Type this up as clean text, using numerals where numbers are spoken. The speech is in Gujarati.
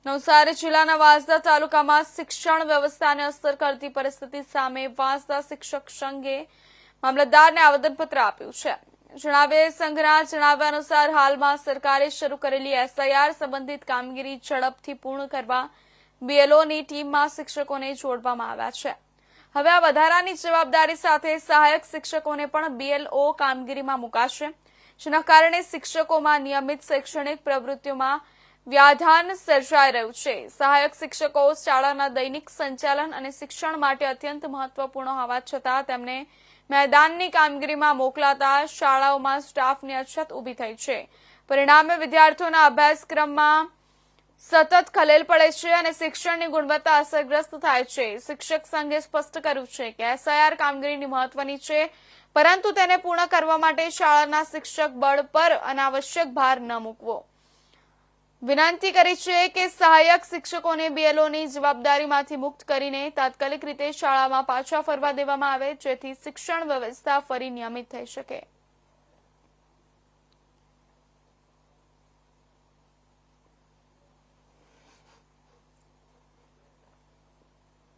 નવસારી જિલ્લાના વાંસદા તાલુકામાં શિક્ષણ વ્યવસ્થાને અસર કરતી પરિસ્થિતિ સામે વાંસદા શિક્ષક સંઘે મામલતદારને આવેદનપત્ર આપ્યું છે. સંઘના જણાવ્યા અનુસાર હાલમાં સરકારે શરૂ કરેલી એસઆઈઆર સંબંધિત કામગીરી ઝડપથી પૂર્ણ કરવા બીએલઓની ટીમમાં શિક્ષકોને જોડવામાં આવ્યા છે. હવે આ વધારાની જવાબદારી સાથે સહાયક શિક્ષકોને પણ બીએલઓ કામગીરીમાં મુકાશે, જેના કારણે શિક્ષકોમાં નિયમિત શૈક્ષણિક પ્રવૃત્તિઓમાં વ્યાધાન સર્જાઈ રહ્યું છે. સહાયક શિક્ષકો શાળાના દૈનિક સંચાલન અને શિક્ષણ માટે અત્યંત મહત્વપૂર્ણ હોવા છતાં તેમને મેદાનની કામગીરીમાં મોકલાતા શાળાઓમાં સ્ટાફની અછત ઊભી થઈ છે. પરિણામે વિદ્યાર્થીઓના અભ્યાસક્રમમાં સતત ખલેલ પડે છે અને શિક્ષણની ગુણવત્તા અસરગ્રસ્ત થાય છે. શિક્ષક સંઘે સ્પષ્ટ કર્યું છે કે એસઆઈઆર કામગીરીની મહત્વની છે, પરંતુ તેને પૂર્ણ કરવા માટે શાળાના શિક્ષક બળ પર અનાવશ્યક ભાર ન મૂકવો. વિનંતી કરી છે કે સહાયક શિક્ષકોને બીએલઓની જવાબદારીમાંથી મુક્ત કરીને તાત્કાલિક રીતે શાળામાં પાછા ફરવા દેવામાં આવે, જેથી શિક્ષણ વ્યવસ્થા ફરી નિયમિત થઈ શકે.